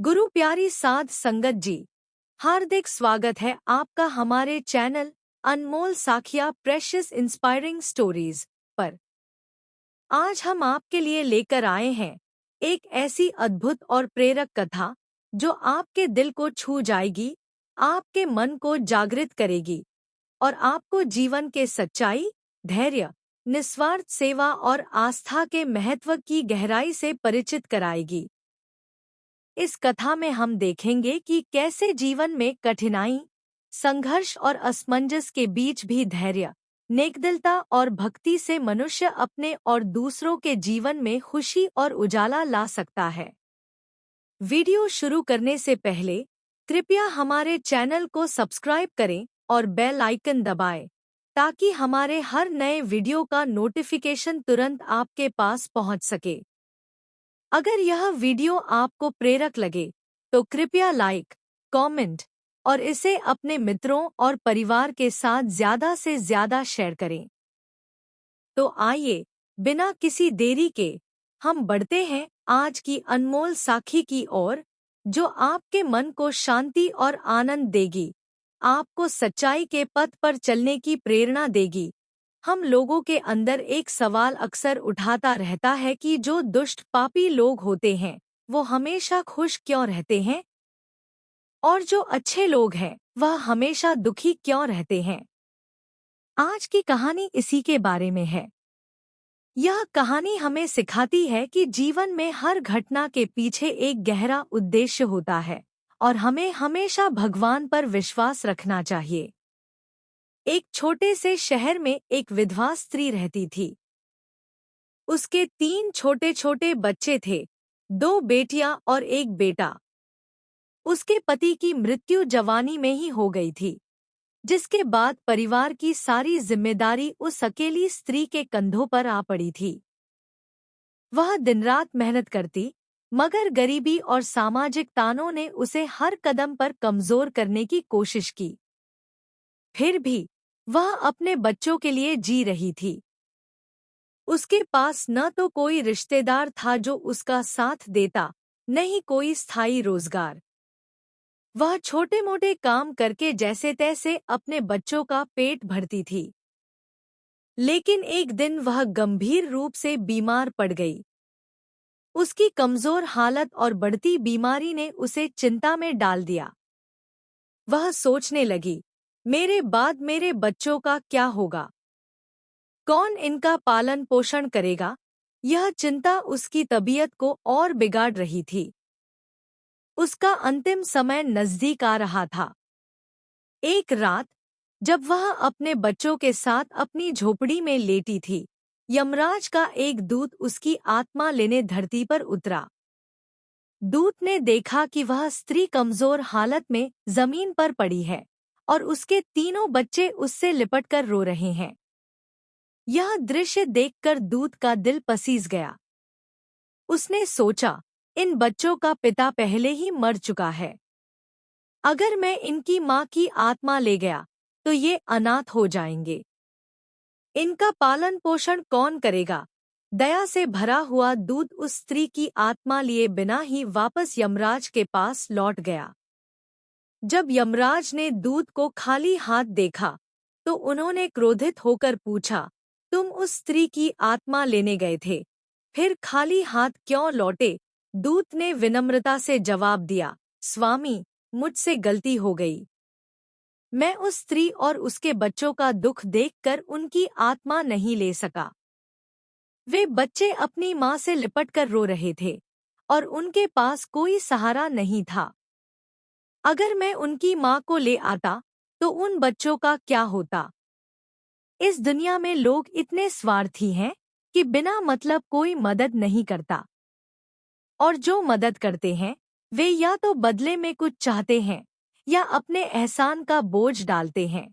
गुरु प्यारी साध संगत जी, हार्दिक स्वागत है आपका हमारे चैनल अनमोल साखिया प्रेशियस इंस्पायरिंग स्टोरीज पर। आज हम आपके लिए लेकर आए हैं एक ऐसी अद्भुत और प्रेरक कथा जो आपके दिल को छू जाएगी, आपके मन को जागृत करेगी और आपको जीवन के सच्चाई, धैर्य, निस्वार्थ सेवा और आस्था के महत्व की गहराई से परिचित कराएगी। इस कथा में हम देखेंगे कि कैसे जीवन में कठिनाई, संघर्ष और असमंजस के बीच भी धैर्य, नेकदिलता और भक्ति से मनुष्य अपने और दूसरों के जीवन में खुशी और उजाला ला सकता है। वीडियो शुरू करने से पहले कृपया हमारे चैनल को सब्सक्राइब करें और बेल आइकन दबाएं, ताकि हमारे हर नए वीडियो का नोटिफिकेशन तुरंत आपके पास पहुंच सके। अगर यह वीडियो आपको प्रेरक लगे तो कृपया लाइक, कमेंट और इसे अपने मित्रों और परिवार के साथ ज़्यादा से ज़्यादा शेयर करें। तो आइए, बिना किसी देरी के हम बढ़ते हैं आज की अनमोल साखी की ओर, जो आपके मन को शांति और आनंद देगी, आपको सच्चाई के पथ पर चलने की प्रेरणा देगी। हम लोगों के अंदर एक सवाल अक्सर उठाता रहता है कि जो दुष्ट पापी लोग होते हैं वो हमेशा खुश क्यों रहते हैं, और जो अच्छे लोग हैं वह हमेशा दुखी क्यों रहते हैं। आज की कहानी इसी के बारे में है। यह कहानी हमें सिखाती है कि जीवन में हर घटना के पीछे एक गहरा उद्देश्य होता है और हमें हमेशा भगवान पर विश्वास रखना चाहिए। एक छोटे से शहर में एक विधवा स्त्री रहती थी। उसके 3 छोटे-छोटे बच्चे थे, 2 बेटियां और 1 बेटा। उसके पति की मृत्यु जवानी में ही हो गई थी, जिसके बाद परिवार की सारी जिम्मेदारी उस अकेली स्त्री के कंधों पर आ पड़ी थी। वह दिन-रात मेहनत करती, मगर गरीबी और सामाजिक तानों ने उसे हर कदम पर कमजोर करने की कोशिश की। फिर भी वह अपने बच्चों के लिए जी रही थी। उसके पास न तो कोई रिश्तेदार था जो उसका साथ देता, न ही कोई स्थायी रोजगार। वह छोटे-मोटे काम करके जैसे तैसे अपने बच्चों का पेट भरती थी। लेकिन एक दिन वह गंभीर रूप से बीमार पड़ गई। उसकी कमजोर हालत और बढ़ती बीमारी ने उसे चिंता में डाल दिया। वह सोचने लगी, मेरे बाद मेरे बच्चों का क्या होगा? कौन इनका पालन पोषण करेगा? यह चिंता उसकी तबीयत को और बिगाड़ रही थी। उसका अंतिम समय नजदीक आ रहा था। एक रात, जब वह अपने बच्चों के साथ अपनी झोपड़ी में लेटी थी, यमराज का एक दूत उसकी आत्मा लेने धरती पर उतरा। दूत ने देखा कि वह स्त्री कमजोर हालत में जमीन पर पड़ी है और उसके तीनों बच्चे उससे लिपटकर रो रहे हैं। यह दृश्य देखकर दूत का दिल पसीज गया। उसने सोचा, इन बच्चों का पिता पहले ही मर चुका है। अगर मैं इनकी माँ की आत्मा ले गया तो ये अनाथ हो जाएंगे। इनका पालन पोषण कौन करेगा? दया से भरा हुआ दूत उस स्त्री की आत्मा लिए बिना ही वापस यमराज के पास लौट गया। जब यमराज ने दूत को खाली हाथ देखा तो उन्होंने क्रोधित होकर पूछा, तुम उस स्त्री की आत्मा लेने गए थे, फिर खाली हाथ क्यों लौटे? दूत ने विनम्रता से जवाब दिया, स्वामी, मुझसे गलती हो गई। मैं उस स्त्री और उसके बच्चों का दुख देखकर उनकी आत्मा नहीं ले सका। वे बच्चे अपनी माँ से लिपटकर रो रहे थे और उनके पास कोई सहारा नहीं था। अगर मैं उनकी माँ को ले आता तो उन बच्चों का क्या होता? इस दुनिया में लोग इतने स्वार्थी हैं कि बिना मतलब कोई मदद नहीं करता, और जो मदद करते हैं वे या तो बदले में कुछ चाहते हैं या अपने एहसान का बोझ डालते हैं।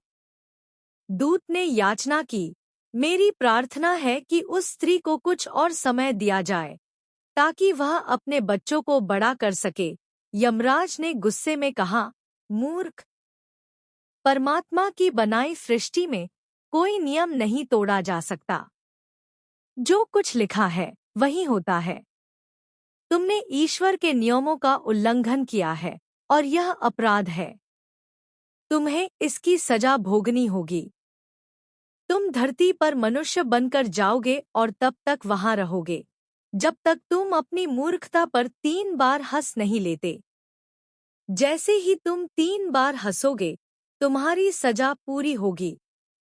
दूत ने याचना की, मेरी प्रार्थना है कि उस स्त्री को कुछ और समय दिया जाए ताकि वह अपने बच्चों को बड़ा कर सके। यमराज ने गुस्से में कहा, मूर्ख, परमात्मा की बनाई सृष्टि में कोई नियम नहीं तोड़ा जा सकता। जो कुछ लिखा है वही होता है। तुमने ईश्वर के नियमों का उल्लंघन किया है और यह अपराध है। तुम्हें इसकी सजा भोगनी होगी। तुम धरती पर मनुष्य बनकर जाओगे और तब तक वहां रहोगे जब तक तुम अपनी मूर्खता पर 3 बार हंस नहीं लेते। जैसे ही तुम 3 बार हंसोगे, तुम्हारी सजा पूरी होगी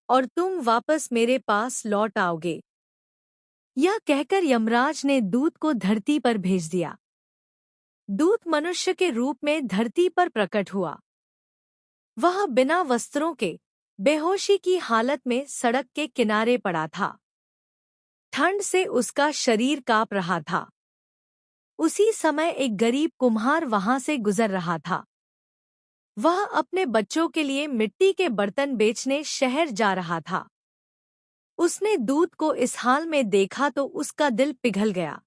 और तुम वापस मेरे पास लौट आओगे। यह कहकर यमराज ने दूत को धरती पर भेज दिया। दूत मनुष्य के रूप में धरती पर प्रकट हुआ। वह बिना वस्त्रों के बेहोशी की हालत में सड़क के किनारे पड़ा था। ठंड से उसका शरीर कांप रहा था। उसी समय एक गरीब कुम्हार वहां से गुजर रहा था। वह अपने बच्चों के लिए मिट्टी के बर्तन बेचने शहर जा रहा था। उसने दूत को इस हाल में देखा तो उसका दिल पिघल गया।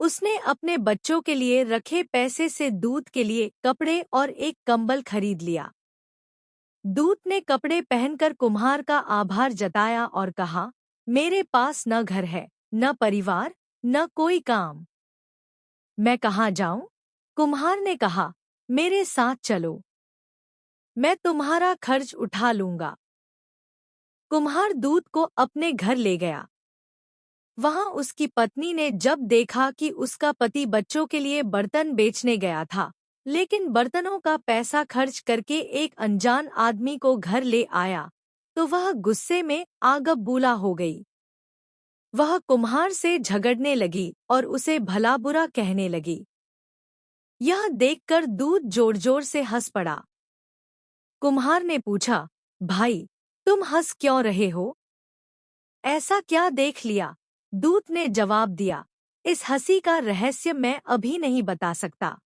उसने अपने बच्चों के लिए रखे पैसे से दूत के लिए कपड़े और एक कंबल खरीद लिया। दूत ने कपड़े पहनकर कुम्हार का आभार जताया और कहा, मेरे पास न घर है, न परिवार, न कोई काम। मैं कहाँ जाऊं? कुम्हार ने कहा, मेरे साथ चलो, मैं तुम्हारा खर्च उठा लूंगा। कुम्हार दूत को अपने घर ले गया। वहां उसकी पत्नी ने जब देखा कि उसका पति बच्चों के लिए बर्तन बेचने गया था, लेकिन बर्तनों का पैसा खर्च करके एक अनजान आदमी को घर ले आया, तो वह गुस्से में आग बबूला हो गई। वह कुम्हार से झगड़ने लगी और उसे भला बुरा कहने लगी। यह देखकर दूत जोर जोर से हंस पड़ा। कुम्हार ने पूछा, भाई, तुम हंस क्यों रहे हो? ऐसा क्या देख लिया? दूत ने जवाब दिया, इस हंसी का रहस्य मैं अभी नहीं बता सकता।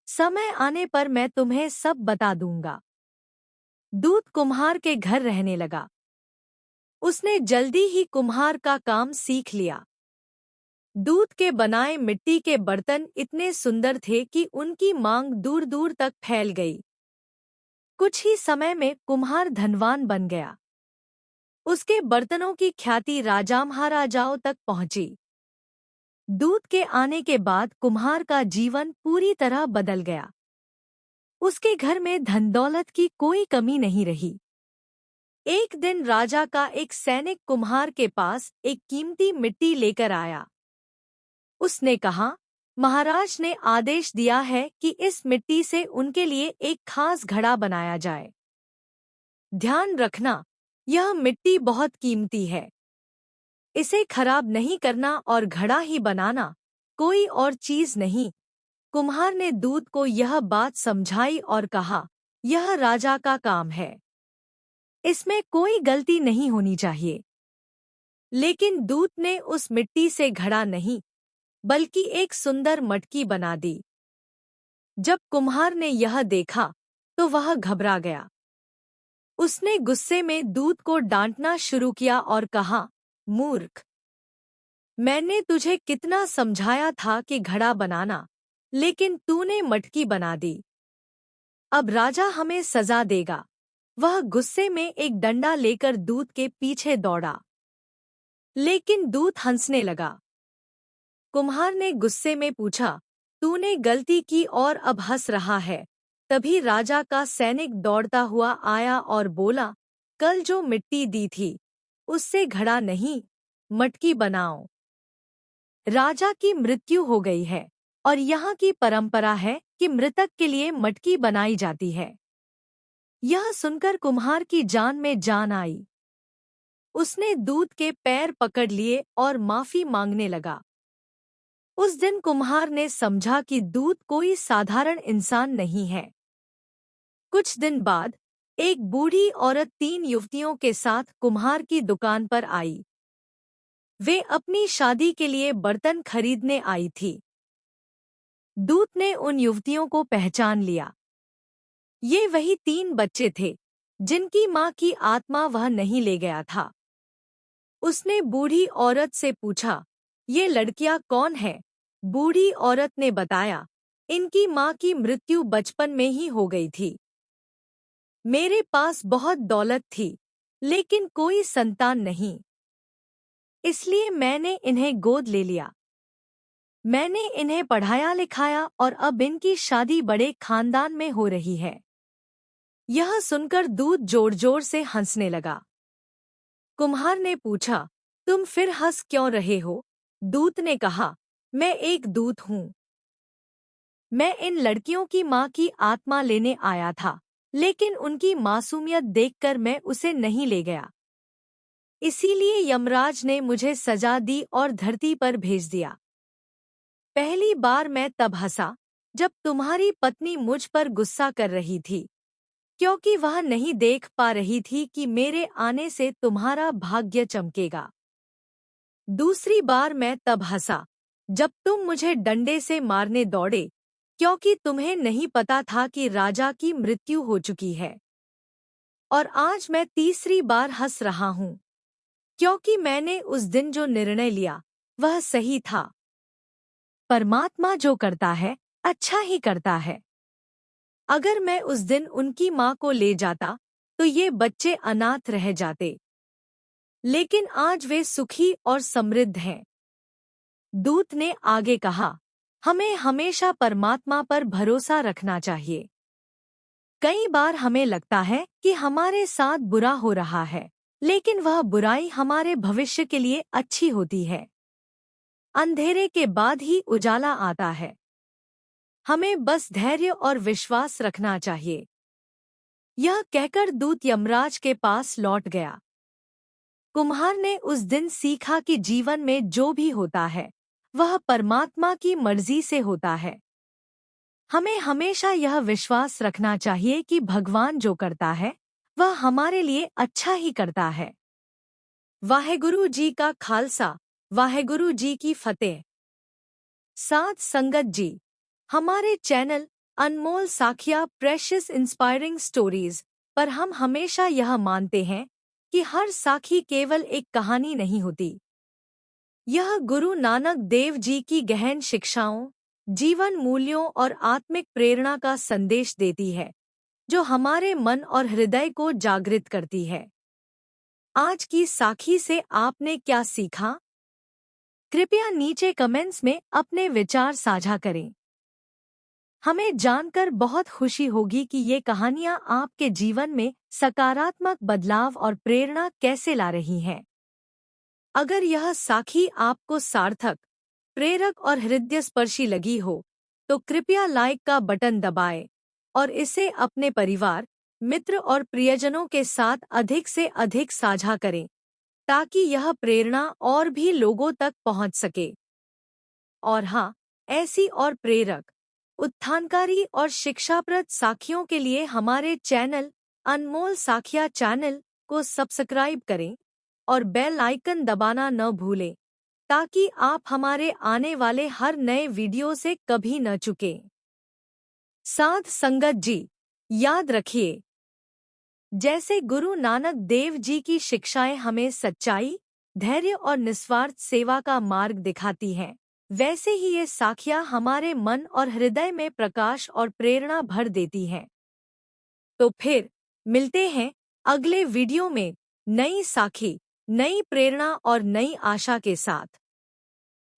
समय आने पर मैं तुम्हें सब बता दूंगा। दूत कुम्हार के घर रहने लगा। उसने जल्दी ही कुम्हार का काम सीख लिया। दूध के बनाए मिट्टी के बर्तन इतने सुंदर थे कि उनकी मांग दूर दूर तक फैल गई। कुछ ही समय में कुम्हार धनवान बन गया। उसके बर्तनों की ख्याति राजा महाराजाओं तक पहुंची। दूध के आने के बाद कुम्हार का जीवन पूरी तरह बदल गया। उसके घर में धन दौलत की कोई कमी नहीं रही। एक दिन राजा का एक सैनिक कुम्हार के पास एक कीमती मिट्टी लेकर आया। उसने कहा, महाराज ने आदेश दिया है कि इस मिट्टी से उनके लिए एक खास घड़ा बनाया जाए। ध्यान रखना, यह मिट्टी बहुत कीमती है। इसे खराब नहीं करना और घड़ा ही बनाना, कोई और चीज नहीं। कुम्हार ने दूत को यह बात समझाई और कहा, यह राजा का काम है, इसमें कोई गलती नहीं होनी चाहिए। लेकिन दूत ने उस मिट्टी से घड़ा नहीं, बल्कि एक सुंदर मटकी बना दी। जब कुम्हार ने यह देखा तो वह घबरा गया। उसने गुस्से में दूत को डांटना शुरू किया और कहा, मूर्ख, मैंने तुझे कितना समझाया था कि घड़ा बनाना, लेकिन तूने मटकी बना दी। अब राजा हमें सजा देगा। वह गुस्से में एक डंडा लेकर दूत के पीछे दौड़ा, लेकिन दूत हंसने लगा। कुम्हार ने गुस्से में पूछा, तूने गलती की और अब हंस रहा है? तभी राजा का सैनिक दौड़ता हुआ आया और बोला, कल जो मिट्टी दी थी उससे घड़ा नहीं, मटकी बनाओ। राजा की मृत्यु हो गई है और यहाँ की परंपरा है कि मृतक के लिए मटकी बनाई जाती है। यह सुनकर कुम्हार की जान में जान आई। उसने दूत के पैर पकड़ लिए और माफी मांगने लगा। उस दिन कुम्हार ने समझा कि दूत कोई साधारण इंसान नहीं है। कुछ दिन बाद एक बूढ़ी औरत 3 युवतियों के साथ कुम्हार की दुकान पर आई। वे अपनी शादी के लिए बर्तन खरीदने आई थी। दूत ने उन युवतियों को पहचान लिया। ये वही 3 बच्चे थे जिनकी मां की आत्मा वह नहीं ले गया था। उसने बूढ़ी औरत से पूछा, ये लड़कियां कौन है? बूढ़ी औरत ने बताया, इनकी मां की मृत्यु बचपन में ही हो गई थी। मेरे पास बहुत दौलत थी, लेकिन कोई संतान नहीं, इसलिए मैंने इन्हें गोद ले लिया। मैंने इन्हें पढ़ाया लिखाया और अब इनकी शादी बड़े खानदान में हो रही है। यह सुनकर दूत जोर जोर से हंसने लगा। कुम्हार ने पूछा, तुम फिर हंस क्यों रहे हो? दूत ने कहा, मैं एक दूत हूँ। मैं इन लड़कियों की माँ की आत्मा लेने आया था, लेकिन उनकी मासूमियत देखकर मैं उसे नहीं ले गया। इसीलिए यमराज ने मुझे सजा दी और धरती पर भेज दिया। पहली बार मैं तब हंसा जब तुम्हारी पत्नी मुझ पर गुस्सा कर रही थी, क्योंकि वह नहीं देख पा रही थी कि मेरे आने से तुम्हारा भाग्य चमकेगा। दूसरी बार मैं तब हंसा जब तुम मुझे डंडे से मारने दौड़े, क्योंकि तुम्हें नहीं पता था कि राजा की मृत्यु हो चुकी है। और आज मैं तीसरी बार हंस रहा हूँ, क्योंकि मैंने उस दिन जो निर्णय लिया वह सही था। परमात्मा जो करता है अच्छा ही करता है। अगर मैं उस दिन उनकी माँ को ले जाता तो ये बच्चे अनाथ रह जाते, लेकिन आज वे सुखी और समृद्ध हैं। दूत ने आगे कहा, हमें हमेशा परमात्मा पर भरोसा रखना चाहिए। कई बार हमें लगता है कि हमारे साथ बुरा हो रहा है, लेकिन वह बुराई हमारे भविष्य के लिए अच्छी होती है। अंधेरे के बाद ही उजाला आता है। हमें बस धैर्य और विश्वास रखना चाहिए। यह कहकर दूत यमराज के पास लौट गया। कुम्हार ने उस दिन सीखा कि जीवन में जो भी होता है वह परमात्मा की मर्जी से होता है। हमें हमेशा यह विश्वास रखना चाहिए कि भगवान जो करता है वह हमारे लिए अच्छा ही करता है। वाहेगुरु जी का खालसा, वाहेगुरु जी की फतेह। साध संगत जी, हमारे चैनल अनमोल साखिया प्रेशियस इंस्पायरिंग स्टोरीज पर हम हमेशा यह मानते हैं कि हर साखी केवल एक कहानी नहीं होती। यह गुरु नानक देव जी की गहन शिक्षाओं, जीवन मूल्यों और आत्मिक प्रेरणा का संदेश देती है, जो हमारे मन और हृदय को जागृत करती है। आज की साखी से आपने क्या सीखा? कृपया नीचे कमेंट्स में अपने विचार साझा करें। हमें जानकर बहुत खुशी होगी कि ये कहानियाँ आपके जीवन में सकारात्मक बदलाव और प्रेरणा कैसे ला रही हैं। अगर यह साखी आपको सार्थक, प्रेरक और हृदयस्पर्शी लगी हो, तो कृपया लाइक का बटन दबाएं और इसे अपने परिवार, मित्र और प्रियजनों के साथ अधिक से अधिक साझा करें, ताकि यह प्रेरणा और भी लोगों तक पहुंच सके। और हाँ, ऐसी और प्रेरक, उत्थानकारी और शिक्षाप्रद साखियों के लिए हमारे चैनल अनमोल साखिया चैनल को सब्सक्राइब करें और बेल आइकन दबाना न भूलें, ताकि आप हमारे आने वाले हर नए वीडियो से कभी न चुकें। साध संगत जी, याद रखिए, जैसे गुरु नानक देव जी की शिक्षाएं हमें सच्चाई, धैर्य और निस्वार्थ सेवा का मार्ग दिखाती हैं, वैसे ही ये साखियां हमारे मन और हृदय में प्रकाश और प्रेरणा भर देती हैं। तो फिर मिलते हैं अगले वीडियो में नई साखी, नई प्रेरणा और नई आशा के साथ।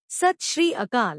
सत श्री अकाल।